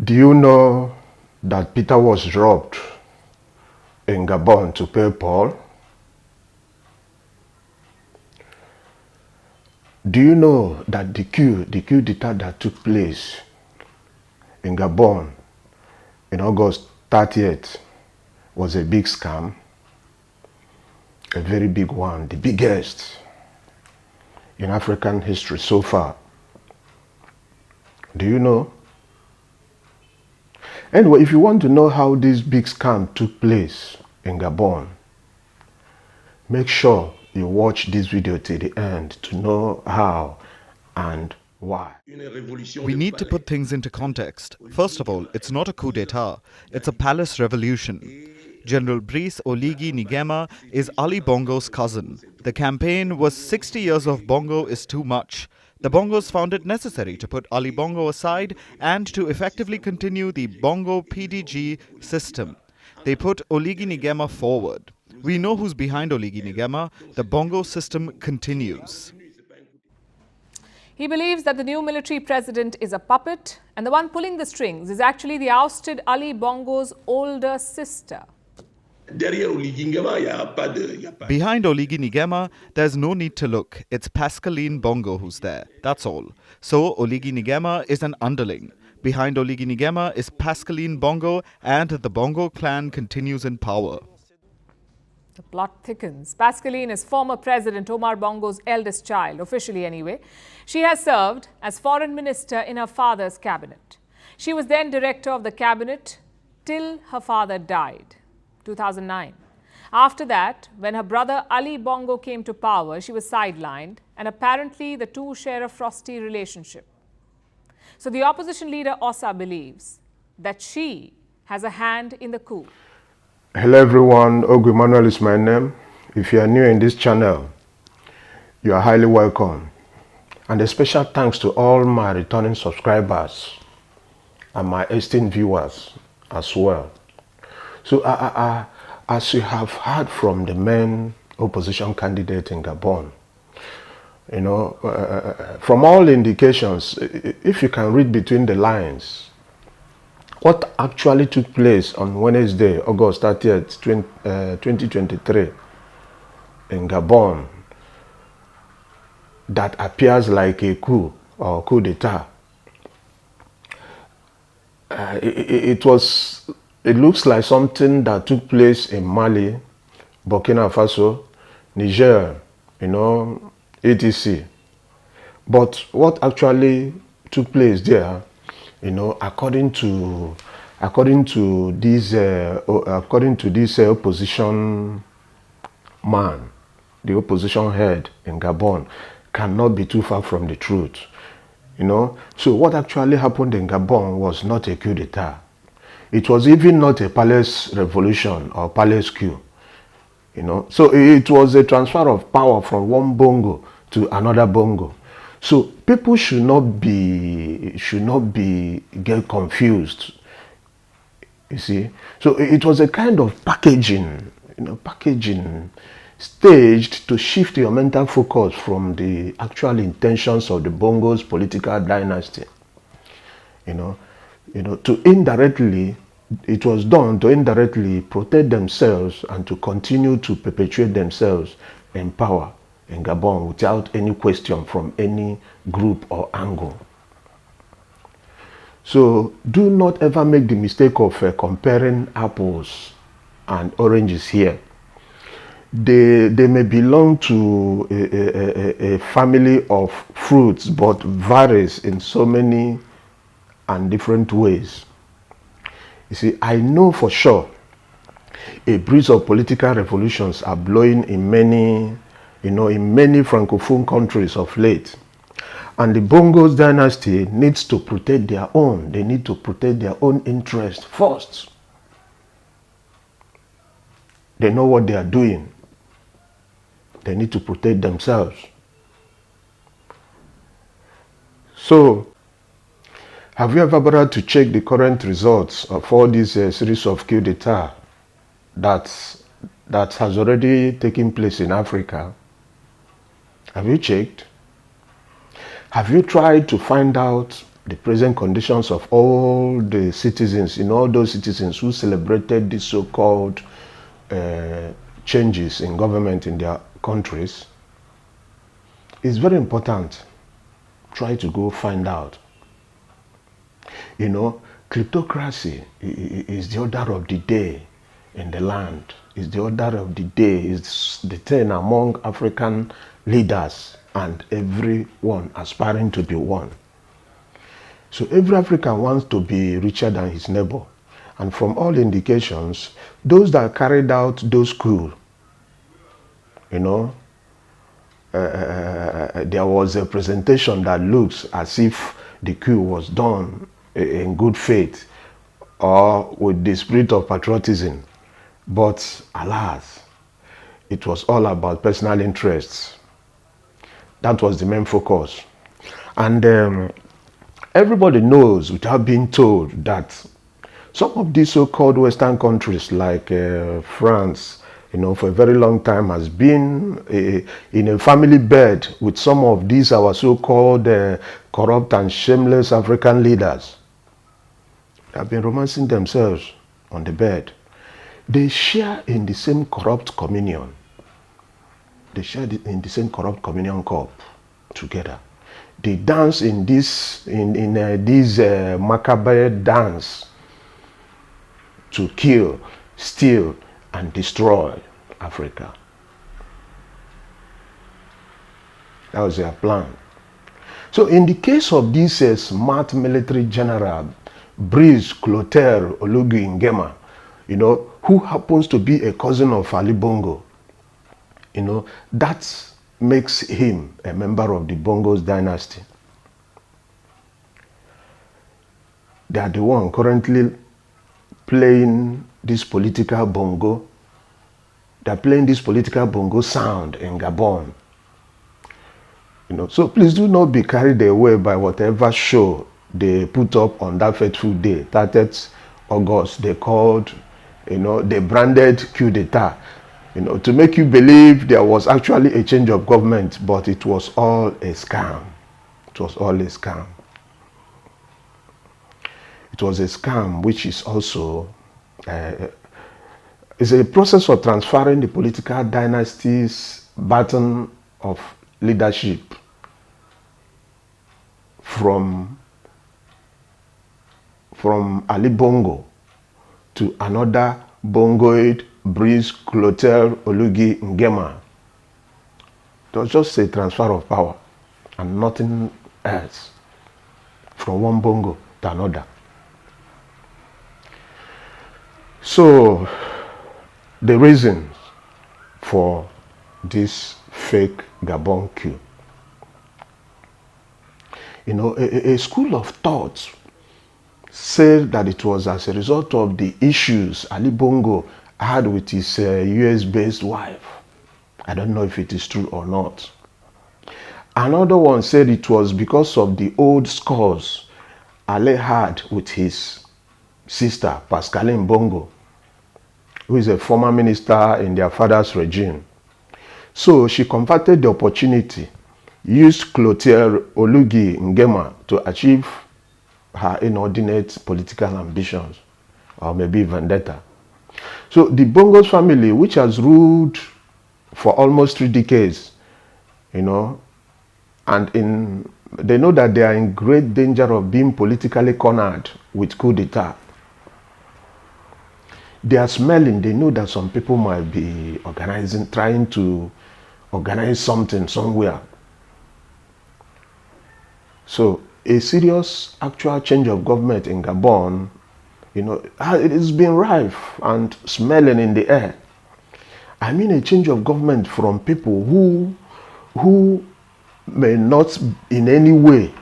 Do you know that Peter was robbed in Gabon to pay Paul? Do you know that the coup d'etat that took place in Gabon in August 30th was a big scam? A very big one, the biggest in African history so far. Do you know? Anyway, if you want to know how this big scam took place in Gabon, make sure you watch this video till the end to know how and why. We need to put things into context. First of all, it's not a coup d'etat, it's a palace revolution. General Brice Oligui Nguema is Ali Bongo's cousin. The campaign was 60 years of Bongo is too much. The Bongos found it necessary to put Ali Bongo aside and to effectively continue the Bongo PDG system. They put Oligui Nguema forward. We know who's behind Oligui Nguema. The Bongo system continues. He believes that the new military president is a puppet and the one pulling the strings is actually the ousted Ali Bongo's older sister. Behind Oligui Nguema, there's no need to look. It's Pascale Bongo who's there. That's all. So Oligui Nguema is an underling. Behind Oligui Nguema is Pascale Bongo, and the Bongo clan continues in power. The plot thickens. Pascale is former President Omar Bongo's eldest child, officially anyway. She has served as foreign minister in her father's cabinet. She was then director of the cabinet till her father died, 2009. After that, when her brother Ali Bongo came to power, she was sidelined, and apparently the two share a frosty relationship. So the opposition leader Ossa believes that she has a hand in the coup. Hello everyone, Ogu Emmanuel is my name. If you are new in this channel, you are highly welcome. And a special thanks to all my returning subscribers and my esteemed viewers as well. So as you have heard from the main opposition candidate in Gabon, you know, from all indications, if you can read between the lines, what actually took place on Wednesday, August 30th, 2023 in Gabon that appears like a coup or coup d'etat, it looks like something that took place in Mali, Burkina Faso, Niger, you know, etc. But what actually took place there, you know, according to this opposition man, the opposition head in Gabon, cannot be too far from the truth, you know. So what actually happened in Gabon was not a coup d'etat. It was even not a palace revolution or palace coup, you know. So it was a transfer of power from one Bongo to another Bongo. So people should not get confused. You see, so it was a kind of packaging, you know, staged to shift your mental focus from the actual intentions of the Bongos political dynasty. You know, to indirectly, it was done to indirectly protect themselves and to continue to perpetuate themselves in power in Gabon without any question from any group or angle. So do not ever make the mistake of comparing apples and oranges here. They may belong to a family of fruits, but varies in so many and different ways. You see, I know for sure a breeze of political revolutions are blowing in many, you know, in many francophone countries of late. And the Bongos dynasty needs to protect their own. They need to protect their own interest first. They know what they are doing. They need to protect themselves. So, have you ever bothered to check the current results of all these series of coup d'etat that has already taken place in Africa? Have you checked? Have you tried to find out the present conditions of all the citizens, in all those citizens who celebrated these so-called changes in government in their countries, it's very important. Try to go find out. You know, kleptocracy is the order of the day in the land. It's the order of the day. It's the thing among African leaders and everyone aspiring to be one. So every African wants to be richer than his neighbor. And from all indications, those that carried out those coups, you know, there was a presentation that looks as if the coup was done in good faith or with the spirit of patriotism. But alas, it was all about personal interests. That was the main focus. And everybody knows, without being told, that some of these so-called Western countries like France, you know, for a very long time has been in a family bed with some of these our so-called corrupt and shameless African leaders. They have been romancing themselves on the bed. They share in the same corrupt communion. They share in the same corrupt communion cup together. They dance in this macabre dance to kill, steal, and destroy Africa. That was their plan. So in the case of this smart military general, Brice Clotaire Oligui Nguema, you know, who happens to be a cousin of Ali Bongo, you know, that makes him a member of the Bongos dynasty. They are the one currently playing this political bongo. They are playing this political bongo sound in Gabon. You know, so please do not be carried away by whatever show they put up on that fateful day, 30th August. They called, you know, they branded coup d'etat, you know, to make you believe there was actually a change of government, but it was all a scam. It was all a scam. It was a scam, which is also is a process of transferring the political dynasty's baton of leadership from Ali Bongo to another Bongoid, Brice Clotaire Oligui Nguema. It was just a transfer of power and nothing else, from one Bongo to another. So the reasons for this fake Gabon coup, you know, a school of thought said that it was as a result of the issues Ali Bongo had with his US-based wife. I don't know if it is true or not. Another one said it was because of the old scores Ali had with his sister, Pascale Bongo, who is a former minister in their father's regime. So she converted the opportunity, used Clotaire Oligui Nguema to achieve her inordinate political ambitions, or maybe vendetta. So the Bongos family, which has ruled for almost 3 decades, you know, and they know that they are in great danger of being politically cornered with coup d'etat. They are smelling, they know that some people might be trying to organize something somewhere. So a serious actual change of government in Gabon, you know, it has been rife and smelling in the air. I mean a change of government from people who may not in any way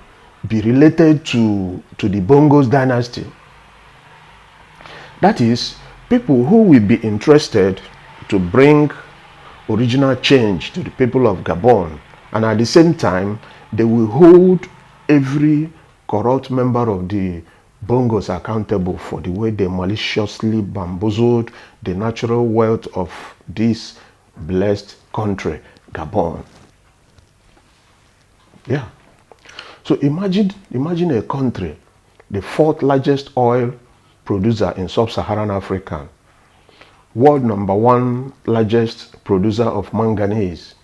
be related to the Bongos dynasty. That is, people who will be interested to bring original change to the people of Gabon, and at the same time they will hold every corrupt member of the Bongos accountable for the way they maliciously bamboozled the natural wealth of this blessed country, Gabon. Yeah. So imagine a country, the fourth largest oil producer in sub-Saharan Africa, world number one largest producer of manganese,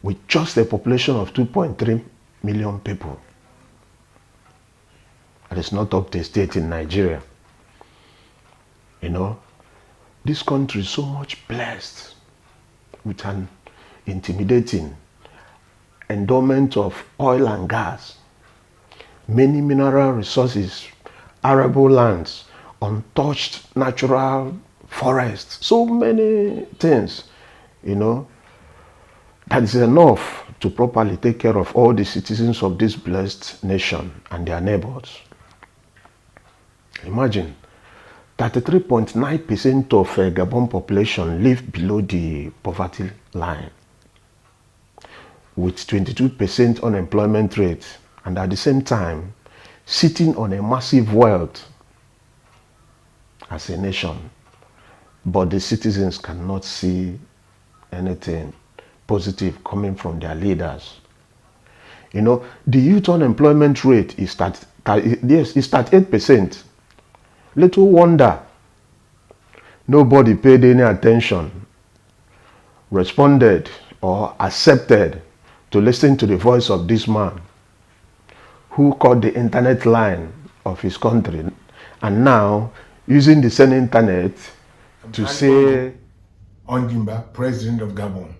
with just a population of 2.3 million people. And it's not up to a state in Nigeria. You know, this country is so much blessed with an intimidating endowment of oil and gas, many mineral resources, arable lands, untouched natural forests, so many things, you know, that is enough to properly take care of all the citizens of this blessed nation and their neighbors. Imagine, 33.9% of Gabon population live below the poverty line, with 22% unemployment rate, and at the same time, sitting on a massive wealth as a nation. But the citizens cannot see anything positive coming from their leaders. You know, the youth unemployment rate is 38%. Little wonder nobody paid any attention, responded, or accepted to listen to the voice of this man who called the internet line of his country, and now using the same internet to say, Ondimba, President of Gabon,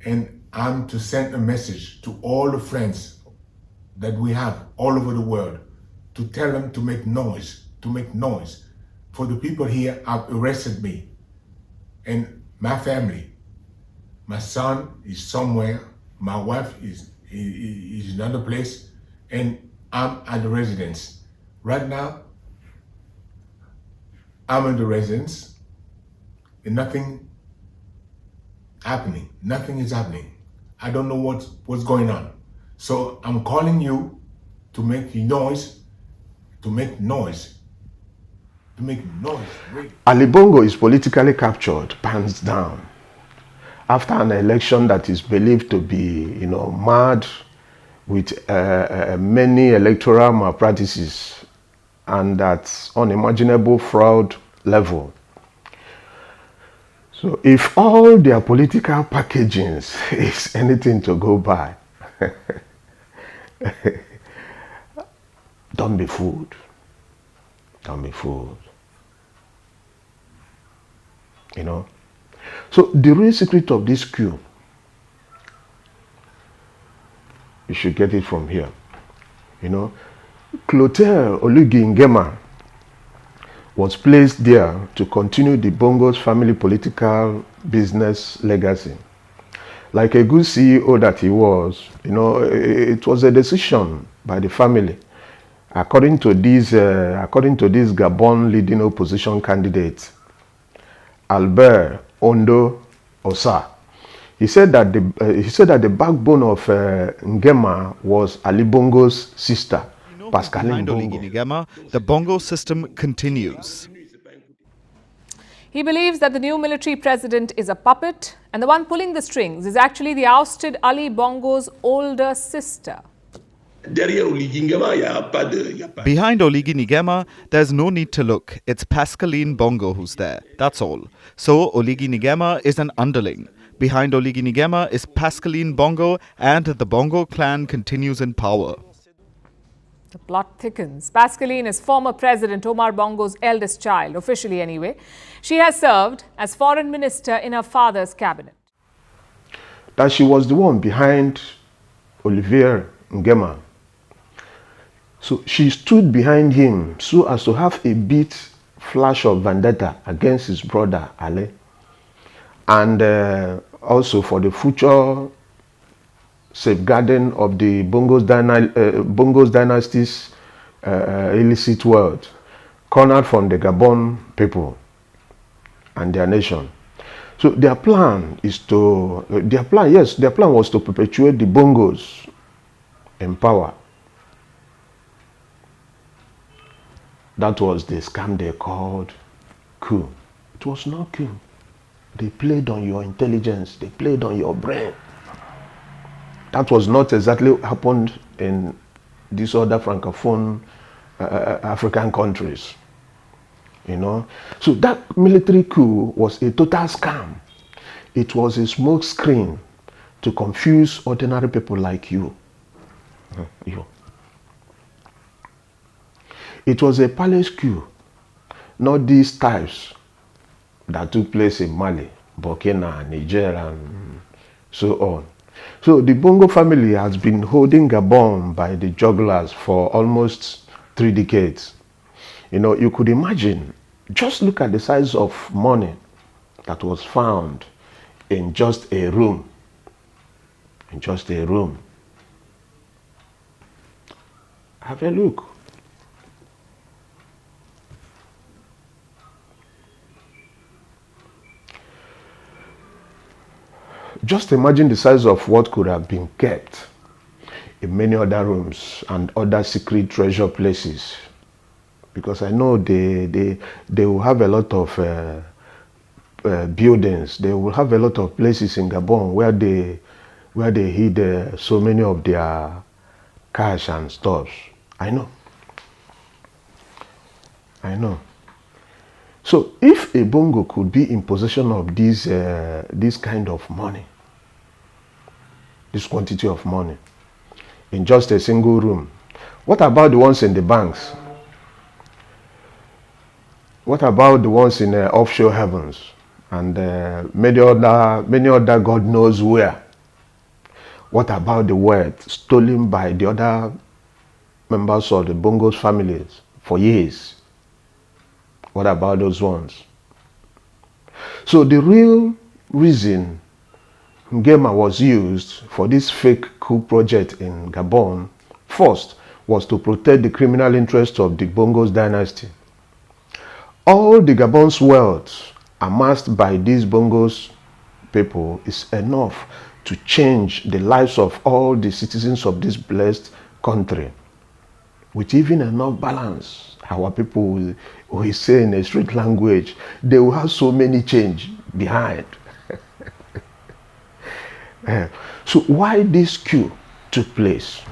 and I'm to send a message to all the friends that we have all over the world to tell them to make noise, for the people here have arrested me and my family. My son is somewhere, my wife is in another place, and I'm at the residence. Right now, I'm in the residence and nothing happening. Nothing is happening. I don't know what's going on. So I'm calling you to make noise, Really. Ali Bongo is politically captured, hands down, after an election that is believed to be, you know, marred with many electoral malpractices and at unimaginable fraud level. So if all their political packagings is anything to go by, don't be fooled. Don't be fooled. You know? So the real secret of this coup, you should get it from here. You know, Clotaire Oligui Nguema was placed there to continue the Bongos family political business legacy. Like a good CEO that he was, you know, it was a decision by the family. According to this Gabon leading opposition candidate, Albert Ondo Osa, he said that the backbone of Nguema was Ali Bongo's sister, Pascale Behind Bongo. Oligui Nguema, the Bongo system continues. He believes that the new military president is a puppet and the one pulling the strings is actually the ousted Ali Bongo's older sister. Behind Oligui Nguema, there's no need to look. It's Pascale Bongo who's there. That's all. So Oligui Nguema is an underling. Behind Oligui Nguema is Pascale Bongo, and the Bongo clan continues in power. The plot thickens. Pascale is former President Omar Bongo's eldest child, officially anyway. She has served as foreign minister in her father's cabinet. That she was the one behind Olivier Nguema. So she stood behind him so as to have a bit flash of vendetta against his brother Ali, and also for the future safeguarding of the Bongos dynasty's illicit wealth cornered from the Gabon people and their nation. So their plan was to perpetuate the Bongos in power. That was the scam they called coup. It was not coup. They played on your intelligence. They played on your brain. That was not exactly happened in these other francophone African countries. You know, so that military coup was a total scam. It was a smoke screen to confuse ordinary people like you. You. It was a palace coup, not these types that took place in Mali, Burkina, Niger, and so on. So the Bongo family has been holding Gabon by the jugglers for almost 3 decades. You know, you could imagine, just look at the size of money that was found in just a room. In just a room. Have a look. Just imagine the size of what could have been kept in many other rooms and other secret treasure places. Because I know they will have a lot of buildings. They will have a lot of places in Gabon where they hid so many of their cash and stuff. I know. I know. So if a Bongo could be in possession of this kind of money, this quantity of money, in just a single room, what about the ones in the banks? What about the ones in offshore heavens and many other God knows where? What about the wealth stolen by the other members of the Bongos families for years? What about those ones? So the real reason Ngema was used for this fake coup project in Gabon first was to protect the criminal interests of the Bongos dynasty. All the Gabon's wealth amassed by these Bongos people is enough to change the lives of all the citizens of this blessed country. With even enough balance, our people will say in a street language, they will have so many change behind. So why this coup took place?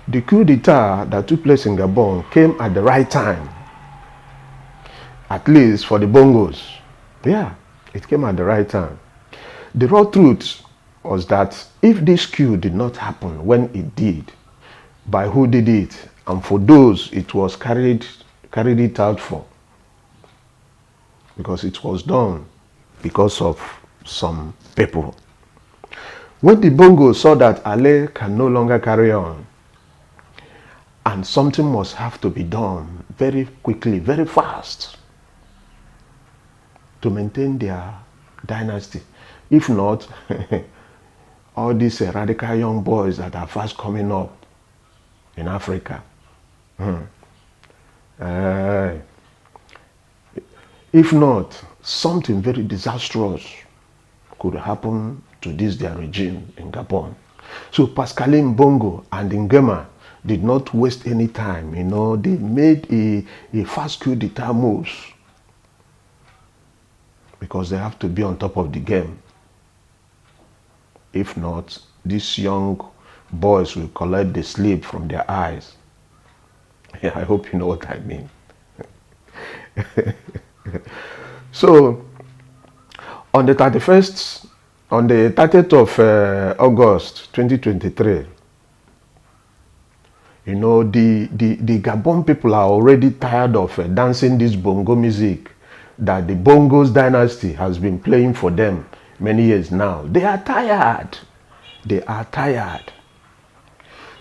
The coup d'etat that took place in Gabon came at the right time. At least for the Bongos. Yeah, it came at the right time. The raw truth was that if this coup did not happen when it did, by who did it, and for those it was carried it out for, because it was done because of some people. When the Bongos saw that Ale can no longer carry on, and something must have to be done very quickly, very fast, to maintain their dynasty. If not, all these radical young boys that are fast coming up in Africa, if not, something very disastrous could happen to this their regime in Gabon. So Pascale Bongo and Ngema did not waste any time. You know, they made a fast coup d'etat moves, because they have to be on top of the game. If not, these young boys will collect the sleep from their eyes. Yeah, I hope you know what I mean. So, on the 30th of August 2023, you know, the Gabon people are already tired of dancing this bongo music that the Bongos dynasty has been playing for them many years now. They are tired. They are tired.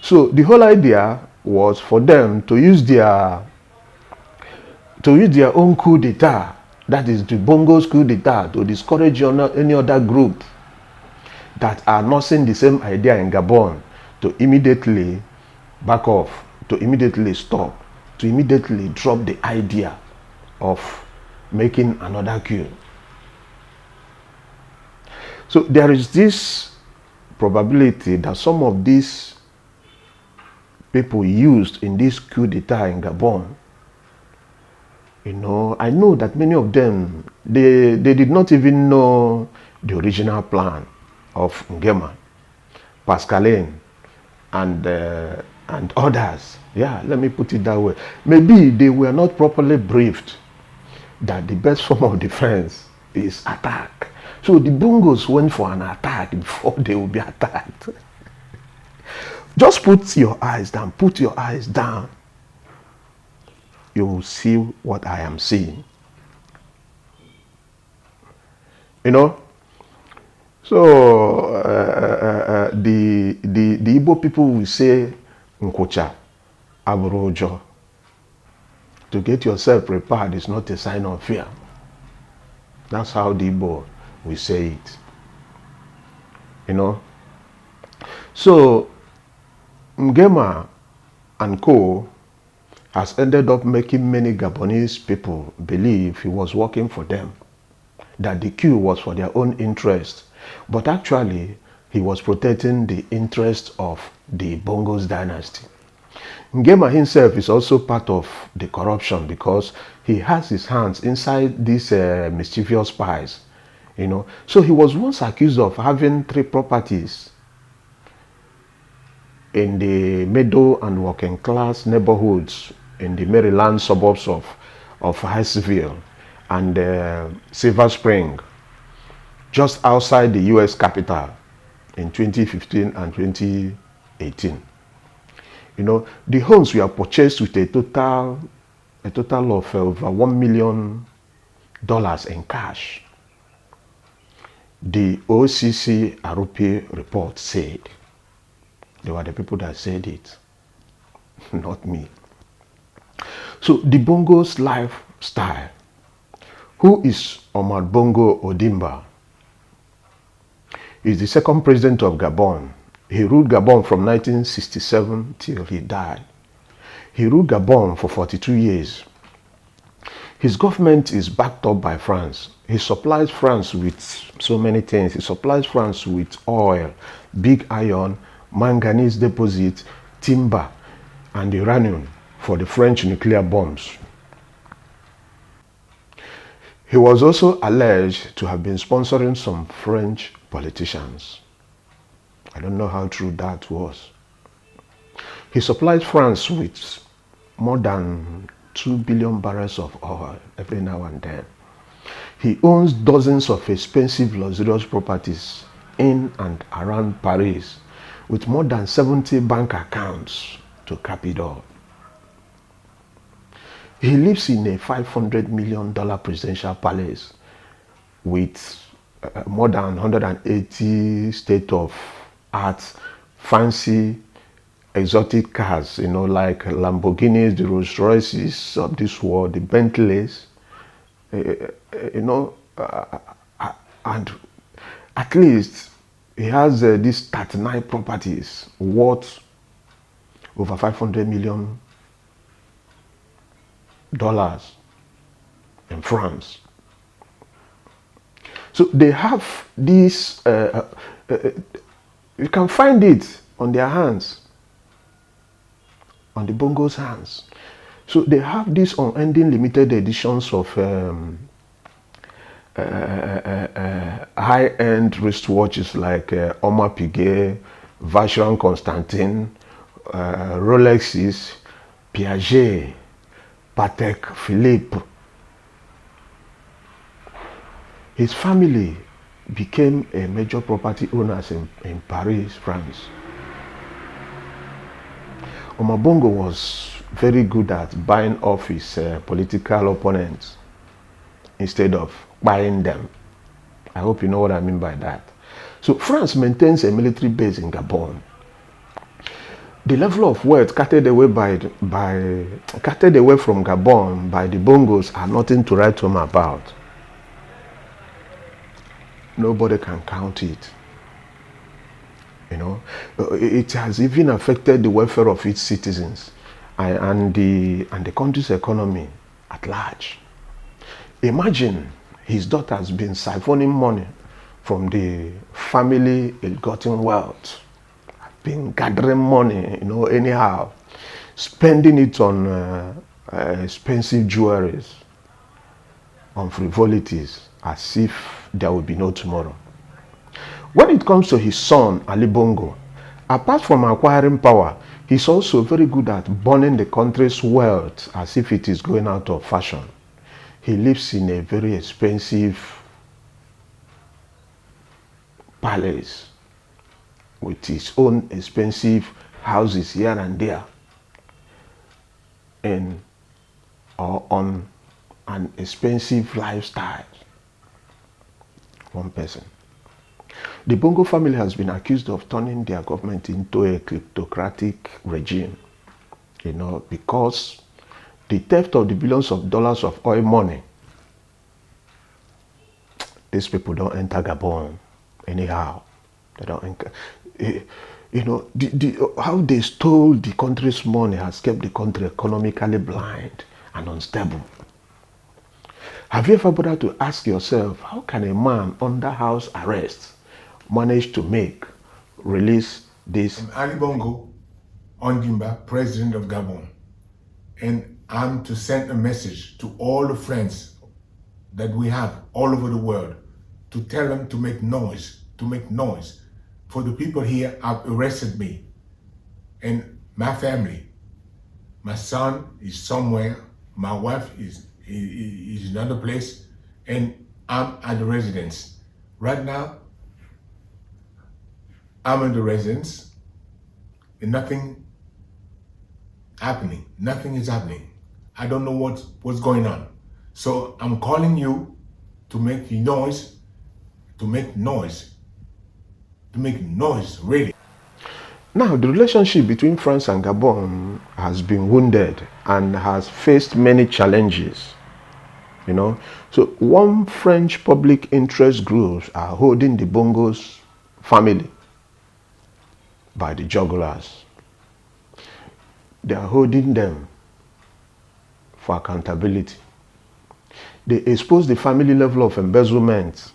So the whole idea was for them to use their own coup d'etat, that is the Bongos coup d'etat, to discourage any other group that are nursing the same idea in Gabon to immediately back off, to immediately stop, to immediately drop the idea of making another coup. So there is this probability that some of these people used in this coup d'etat in Gabon, you know, I know that many of them, they did not even know the original plan of Ngema. Pascale and others. Yeah, let me put it that way. Maybe they were not properly briefed that the best form of defense is attack. So the Bongos went for an attack before they will be attacked. Just put your eyes down. Put your eyes down. You will see what I am seeing. You know? So the Igbo people will say, Nkocha, Abrojo. To get yourself prepared is not a sign of fear. That's how the Igbo will say it. You know? So, Ngema and co. has ended up making many Gabonese people believe he was working for them, that the coup was for their own interest, but actually he was protecting the interest of the Bongos dynasty. Ngema himself is also part of the corruption because he has his hands inside these mischievous spies, you know. So he was once accused of having 3 properties in the middle and working class neighborhoods in the Maryland suburbs of Hiceville and Silver Spring, just outside the U.S. capital in 2015 and 2018. You know, the homes were purchased with a total of over $1 million in cash. The OCC-RP report said. They were the people that said it, not me. So the Bongos lifestyle. Who is Omar Bongo Ondimba? He's the second president of Gabon. He ruled Gabon from 1967 till he died. He ruled Gabon for 42 years. His government is backed up by France. He supplies France with so many things. He supplies France with oil, big iron, manganese deposit, timber, and uranium for the French nuclear bombs. He was also alleged to have been sponsoring some French politicians. I don't know how true that was. He supplied France with more than 2 billion barrels of oil every now and then. He owns dozens of expensive, luxurious properties in and around Paris with more than 70 bank accounts to cap it all. He lives in a $500 million presidential palace with more than 180 state-of-art fancy exotic cars, you know, like Lamborghinis, the Rolls Royces of this world, the Bentleys, you know, and at least he has these 39 properties worth over $500 million in France. So they have this, you can find it on their hands, on the Bongos' hands. So they have these unending limited editions of high-end wristwatches like Audemars Piguet, Vacheron Constantin, Rolexes, Piaget, Patek Philippe. His family became a major property owners in Paris, France. Omar Bongo was very good at buying off his political opponents instead of buying them. I hope you know what I mean by that. So France maintains a military base in Gabon. The level of wealth carted away from Gabon by the Bongos are nothing to write home about. Nobody can count it. You know, it has even affected the welfare of its citizens and the country's economy at large. Imagine his daughter has been siphoning money from the family ill-gotten wealth, been gathering money, you know, anyhow, spending it on expensive jewelries, on frivolities, as if there will be no tomorrow. When it comes to his son, Ali Bongo, Apart from acquiring power, he's also very good at burning the country's wealth as if it is going out of fashion. He lives in a very expensive palace with his own expensive houses here and there, and or on an expensive lifestyle. One person. The Bongo family has been accused of turning their government into a kleptocratic regime, because the theft of the billions of dollars of oil money, these people don't enter Gabon anyhow. They don't enter. How they stole the country's money has kept the country economically blind and unstable. Have you ever bothered to ask yourself, how can a man under house arrest manage to release this? I'm Ali Bongo Ondimba, President of Gabon, and I'm to send a message to all the friends that we have all over the world to tell them to make noise, For the people here have arrested me and my family. My son is somewhere, my wife is in another place, and I'm at the residence. Right now, I'm in the residence and nothing is happening. I don't know what's going on. So I'm calling you to make noise, really. Now, the relationship between France and Gabon has been wounded and has faced many challenges. So one French public interest groups are holding the Bongos family by the jugulars. They are holding them for accountability. They expose the family level of embezzlement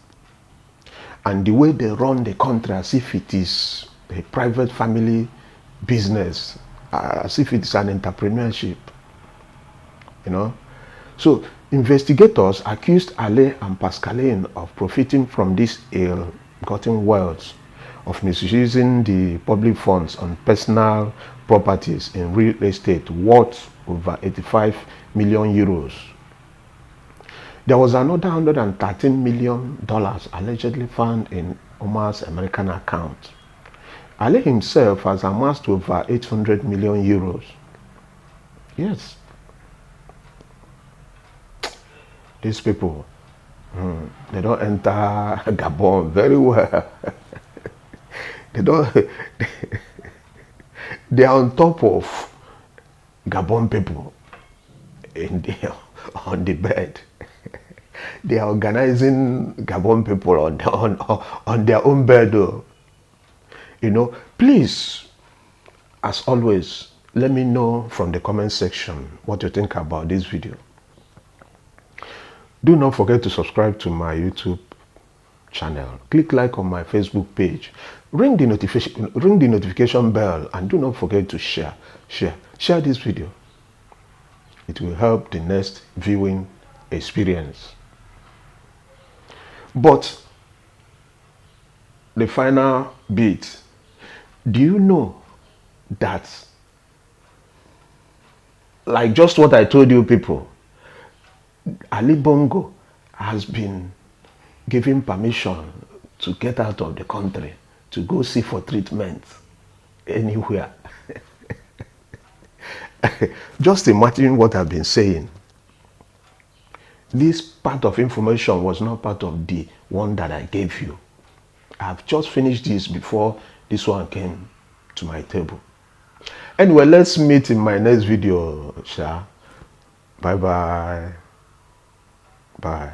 and the way they run the country as if it is a private family business, as if it's an entrepreneurship. So investigators accused Ale and Pascale of profiting from this ill-gotten wealth, of misusing the public funds on personal properties in real estate worth over 85 million euros. There was another $113 million allegedly found in Omar's American account. Ale himself has amassed over 800 million euros. Yes. These people, they don't enter Gabon very well. They are on top of Gabon people on the bed. They are organizing Gabon people on their own bed. Please, as always, let me know from the comment section what you think about this video. Do not forget to subscribe to my YouTube channel. Click like on my Facebook page. Ring the notification bell, and do not forget to share this video. It will help the next viewing experience. But the final bit, do you know that, like just what I told you people, Ali Bongo has been given permission to get out of the country, to go see for treatment anywhere. Just imagine what I've been saying. This part of information was not part of the one that I gave you. I've just finished this before this one came to my table. Anyway, let's meet in my next video, Sha. Bye-bye. Bye.